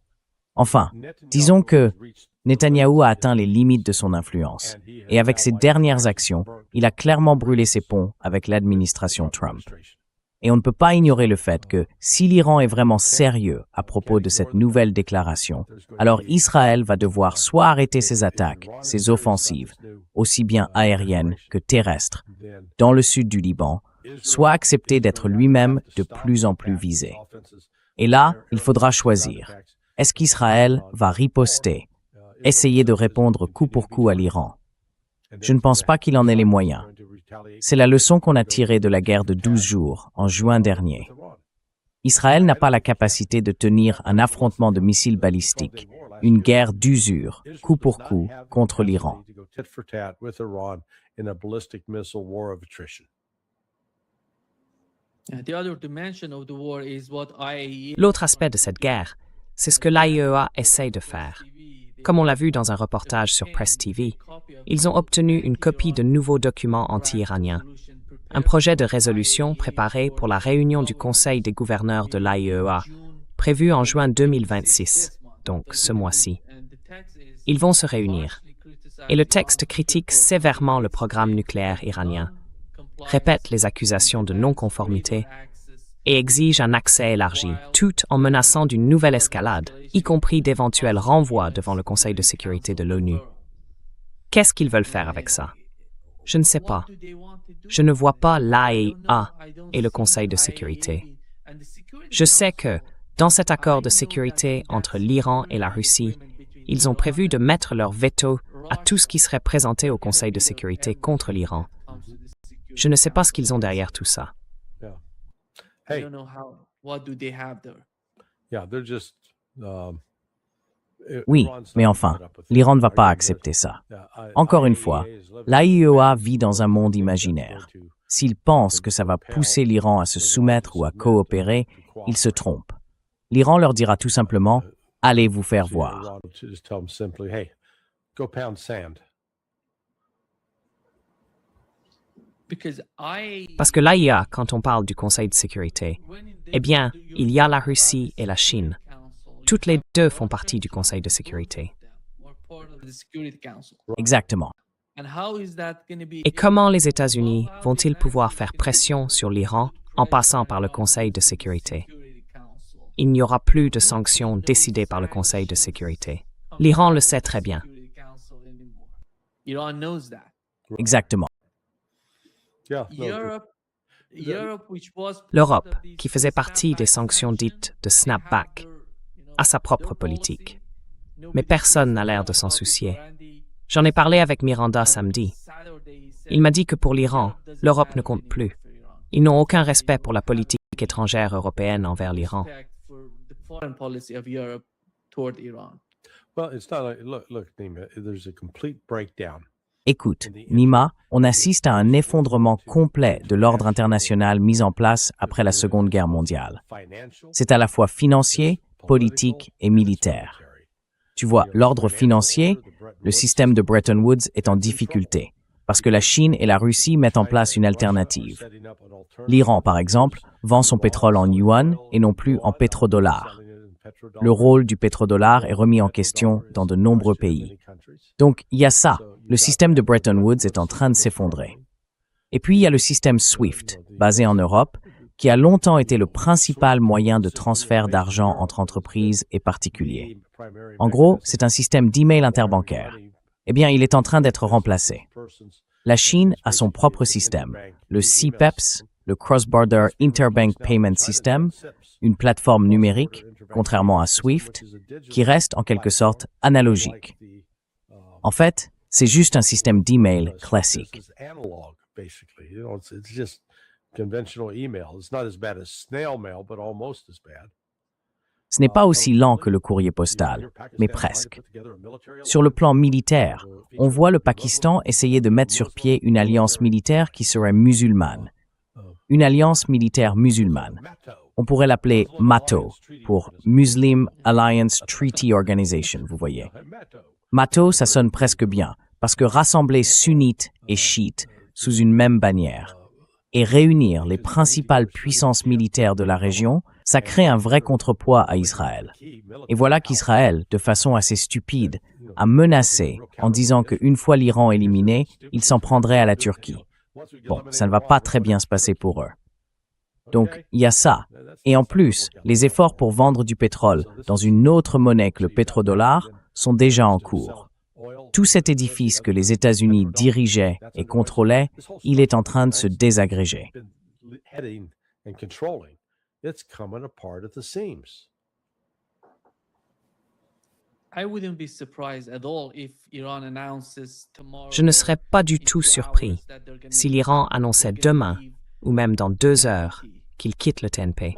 Enfin, disons que Netanyahou a atteint les limites de son influence. Et avec ses dernières actions, il a clairement brûlé ses ponts avec l'administration Trump. Et on ne peut pas ignorer le fait que si l'Iran est vraiment sérieux à propos de cette nouvelle déclaration, alors Israël va devoir soit arrêter ses attaques, ses offensives, aussi bien aériennes que terrestres, dans le sud du Liban, soit accepter d'être lui-même de plus en plus visé. Et là, il faudra choisir. Est-ce qu'Israël va riposter, essayer de répondre coup pour coup à l'Iran? Je ne pense pas qu'il en ait les moyens. C'est la leçon qu'on a tirée de la guerre de 12 jours, en juin dernier. Israël n'a pas la capacité de tenir un affrontement de missiles balistiques, une guerre d'usure, coup pour coup, contre l'Iran. L'autre aspect de cette guerre, c'est ce que l'AIEA essaye de faire. Comme on l'a vu dans un reportage sur Press TV, ils ont obtenu une copie de nouveaux documents anti-iraniens, un projet de résolution préparé pour la réunion du Conseil des gouverneurs de l'AIEA, prévue en juin 2026, donc ce mois-ci. Ils vont se réunir, et le texte critique sévèrement le programme nucléaire iranien, répète les accusations de non-conformité et exige un accès élargi, tout en menaçant d'une nouvelle escalade, y compris d'éventuels renvois devant le Conseil de sécurité de l'ONU. Qu'est-ce qu'ils veulent faire avec ça? Je ne sais pas. Je ne vois pas l'AIEA et le Conseil de sécurité. Je sais que, dans cet accord de sécurité entre l'Iran et la Russie, ils ont prévu de mettre leur veto à tout ce qui serait présenté au Conseil de sécurité contre l'Iran. Je ne sais pas ce qu'ils ont derrière tout ça. Oui, mais enfin, l'Iran ne va pas accepter ça. Encore une fois, l'AIEA vit dans un monde imaginaire. S'ils pensent que ça va pousser l'Iran à se soumettre ou à coopérer, ils se trompent. L'Iran leur dira tout simplement « Allez vous faire voir ». Parce que l'AIEA, quand on parle du Conseil de sécurité, eh bien, il y a la Russie et la Chine. Toutes les deux font partie du Conseil de sécurité. Exactement. Et comment les États-Unis vont-ils pouvoir faire pression sur l'Iran en passant par le Conseil de sécurité? Il n'y aura plus de sanctions décidées par le Conseil de sécurité. L'Iran le sait très bien. Exactement. L'Europe, qui faisait partie des sanctions dites de snapback, a sa propre politique. Mais personne n'a l'air de s'en soucier. J'en ai parlé avec Miranda samedi. Il m'a dit que pour l'Iran, l'Europe ne compte plus. Ils n'ont aucun respect pour la politique étrangère européenne envers l'Iran. Écoute, Nima, on assiste à un effondrement complet de l'ordre international mis en place après la Seconde Guerre mondiale. C'est à la fois financier, politique et militaire. Tu vois, l'ordre financier, le système de Bretton Woods est en difficulté, parce que la Chine et la Russie mettent en place une alternative. L'Iran, par exemple, vend son pétrole en yuan et non plus en pétrodollars. Le rôle du pétrodollar est remis en question dans de nombreux pays. Donc, il y a ça. Le système de Bretton Woods est en train de s'effondrer. Et puis, il y a le système SWIFT, basé en Europe, qui a longtemps été le principal moyen de transfert d'argent entre entreprises et particuliers. En gros, c'est un système d'email interbancaire. Eh bien, il est en train d'être remplacé. La Chine a son propre système, le CPEPS, le Cross-Border Interbank Payment System, une plateforme numérique, contrairement à SWIFT, qui reste en quelque sorte analogique. En fait, c'est juste un système d'email classique. Ce n'est pas aussi lent que le courrier postal, mais presque. Sur le plan militaire, on voit le Pakistan essayer de mettre sur pied une alliance militaire qui serait musulmane. Une alliance militaire musulmane. On pourrait l'appeler MATO, pour Muslim Alliance Treaty Organization, vous voyez. MATO, ça sonne presque bien, parce que rassembler sunnites et chiites sous une même bannière et réunir les principales puissances militaires de la région, ça crée un vrai contrepoids à Israël. Et voilà qu'Israël, de façon assez stupide, a menacé en disant qu'une fois l'Iran éliminé, il s'en prendrait à la Turquie. Bon, ça ne va pas très bien se passer pour eux. Donc, il y a ça. Et en plus, les efforts pour vendre du pétrole dans une autre monnaie que le pétrodollar sont déjà en cours. Tout cet édifice que les États-Unis dirigeaient et contrôlaient, il est en train de se désagréger. Je ne serais pas du tout surpris si l'Iran annonçait demain, ou même dans 2 heures, qu'il quitte le TNP.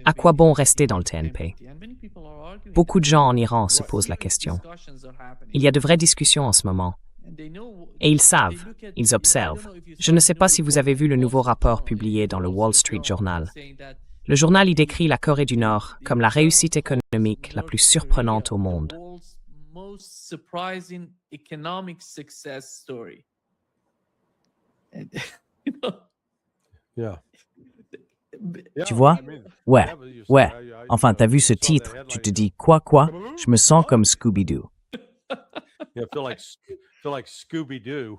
À quoi bon rester dans le TNP? Beaucoup de gens en Iran se posent la question. Il y a de vraies discussions en ce moment. Et ils savent, ils observent. Je ne sais pas si vous avez vu le nouveau rapport publié dans le Wall Street Journal. Le journal y décrit la Corée du Nord comme la réussite économique la plus surprenante au monde. Tu vois? Ouais. Enfin, t'as vu ce titre, tu te dis quoi? Je me sens comme Scooby-Doo. Yeah, feel like Scooby-Doo.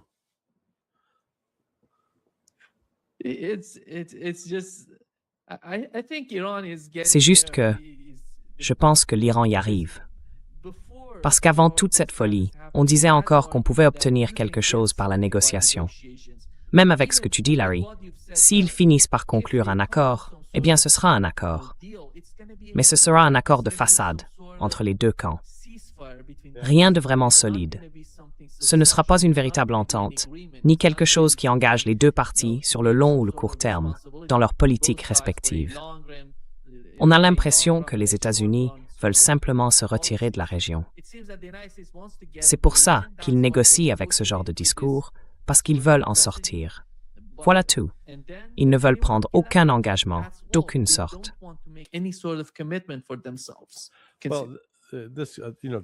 C'est juste que je pense que l'Iran y arrive. Parce qu'avant toute cette folie, on disait encore qu'on pouvait obtenir quelque chose par la négociation. Même avec ce que tu dis, Larry, s'ils finissent par conclure un accord, eh bien ce sera un accord. Mais ce sera un accord de façade entre les deux camps. Rien de vraiment solide. Ce ne sera pas une véritable entente, ni quelque chose qui engage les deux parties sur le long ou le court terme, dans leurs politiques respectives. On a l'impression que les États-Unis veulent simplement se retirer de la région. C'est pour ça qu'ils négocient avec ce genre de discours, parce qu'ils veulent en sortir. Voilà tout. Ils ne veulent prendre aucun engagement, d'aucune sorte.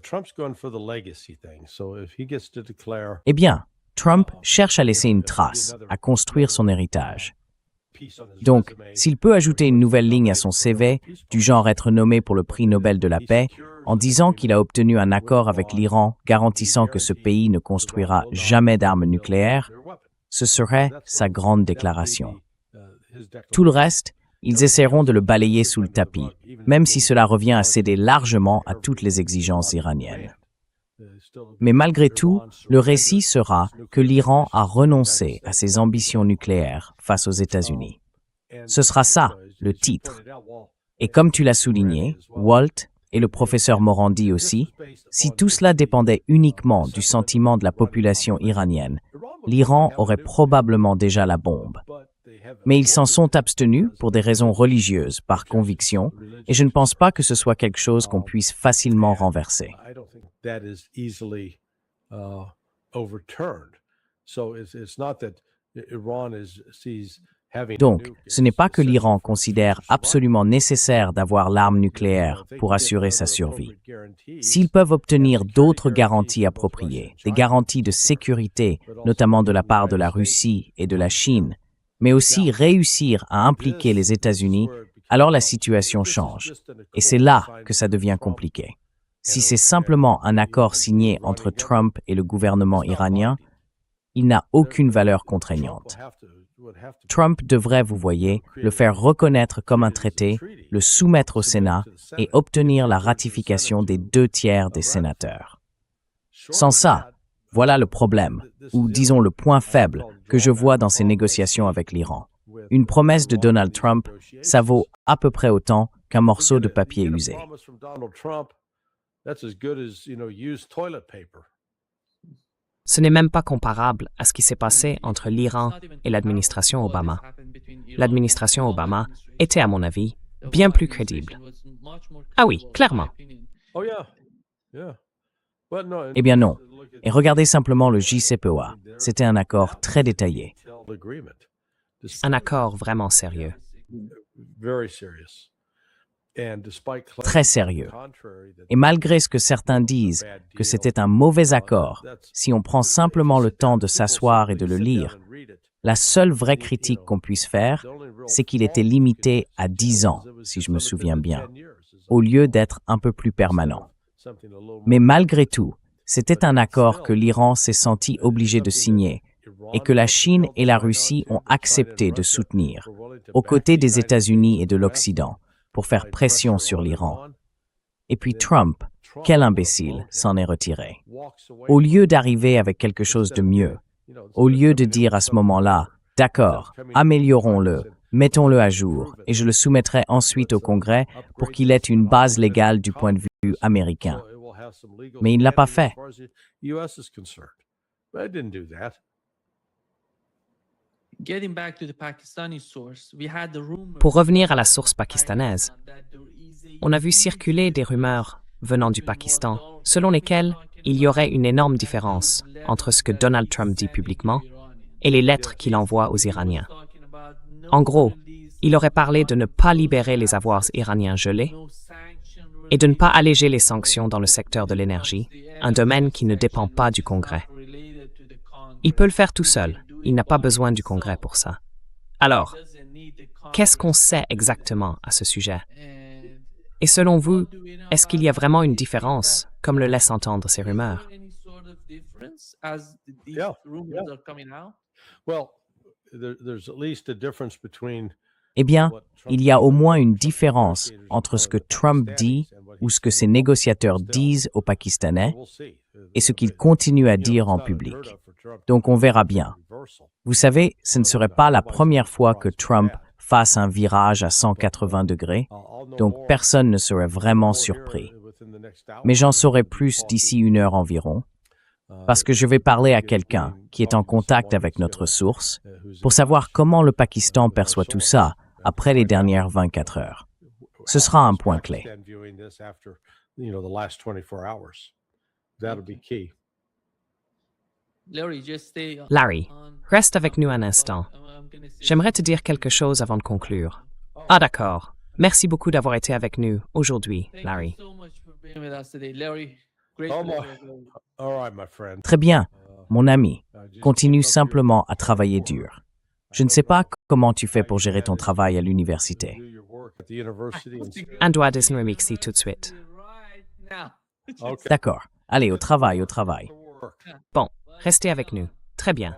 Trump's going for the legacy thing. So if he gets to declare Eh bien, Trump cherche à laisser une trace, à construire son héritage. Donc, s'il peut ajouter une nouvelle ligne à son CV, du genre être nommé pour le prix Nobel de la paix, en disant qu'il a obtenu un accord avec l'Iran garantissant que ce pays ne construira jamais d'armes nucléaires, ce serait sa grande déclaration. Tout le reste, ils essaieront de le balayer sous le tapis, même si cela revient à céder largement à toutes les exigences iraniennes. Mais malgré tout, le récit sera que l'Iran a renoncé à ses ambitions nucléaires face aux États-Unis. Ce sera ça, le titre. Et comme tu l'as souligné, Walt et le professeur Morandi aussi, si tout cela dépendait uniquement du sentiment de la population iranienne, l'Iran aurait probablement déjà la bombe. Mais ils s'en sont abstenus pour des raisons religieuses, par conviction, et je ne pense pas que ce soit quelque chose qu'on puisse facilement renverser. Donc, ce n'est pas que l'Iran considère absolument nécessaire d'avoir l'arme nucléaire pour assurer sa survie. S'ils peuvent obtenir d'autres garanties appropriées, des garanties de sécurité, notamment de la part de la Russie et de la Chine, mais aussi réussir à impliquer les États-Unis, alors la situation change. Et c'est là que ça devient compliqué. Si c'est simplement un accord signé entre Trump et le gouvernement iranien, il n'a aucune valeur contraignante. Trump devrait, vous voyez, le faire reconnaître comme un traité, le soumettre au Sénat et obtenir la ratification des 2/3 des sénateurs. Sans ça, voilà le problème, ou disons le point faible que je vois dans ces négociations avec l'Iran. Une promesse de Donald Trump, ça vaut à peu près autant qu'un morceau de papier usé. Ce n'est même pas comparable à ce qui s'est passé entre l'Iran et l'administration Obama. L'administration Obama était, à mon avis, bien plus crédible. Ah oui, clairement. Eh bien non. Et regardez simplement le JCPOA. C'était un accord très détaillé. Un accord vraiment sérieux. Très sérieux. Et malgré ce que certains disent, que c'était un mauvais accord, si on prend simplement le temps de s'asseoir et de le lire, la seule vraie critique qu'on puisse faire, c'est qu'il était limité à 10 ans, si je me souviens bien, au lieu d'être un peu plus permanent. Mais malgré tout, C'était un accord que l'Iran s'est senti obligé de signer et que la Chine et la Russie ont accepté de soutenir, aux côtés des États-Unis et de l'Occident, pour faire pression sur l'Iran. Et puis Trump, quel imbécile, s'en est retiré. Au lieu d'arriver avec quelque chose de mieux, au lieu de dire à ce moment-là, « D'accord, améliorons-le, mettons-le à jour, et je le soumettrai ensuite au Congrès pour qu'il ait une base légale du point de vue américain. » Mais il ne l'a pas fait. Pour revenir à la source pakistanaise, on a vu circuler des rumeurs venant du Pakistan selon lesquelles il y aurait une énorme différence entre ce que Donald Trump dit publiquement et les lettres qu'il envoie aux Iraniens. En gros, il aurait parlé de ne pas libérer les avoirs iraniens gelés et de ne pas alléger les sanctions dans le secteur de l'énergie, un domaine qui ne dépend pas du Congrès. Il peut le faire tout seul, il n'a pas besoin du Congrès pour ça. Alors, qu'est-ce qu'on sait exactement à ce sujet? Et selon vous, est-ce qu'il y a vraiment une différence, comme le laissent entendre ces rumeurs? Eh bien, il y a au moins une différence entre ce que Trump dit ou ce que ses négociateurs disent aux Pakistanais et ce qu'ils continuent à dire en public. Donc on verra bien. Vous savez, ce ne serait pas la première fois que Trump fasse un virage à 180 degrés, donc personne ne serait vraiment surpris. Mais j'en saurai plus d'ici 1 heure environ, parce que je vais parler à quelqu'un qui est en contact avec notre source pour savoir comment le Pakistan perçoit tout ça après les dernières 24 heures. Ce sera un point clé. Larry, reste avec nous un instant. J'aimerais te dire quelque chose avant de conclure. Ah d'accord. Merci beaucoup d'avoir été avec nous aujourd'hui, Larry. Très bien, mon ami. Continue simplement à travailler dur. Je ne sais pas comment tu fais pour gérer ton travail à l'université. Un doigt de remixer tout de suite. D'accord. Allez, au travail, au travail. Bon, restez avec nous. Très bien.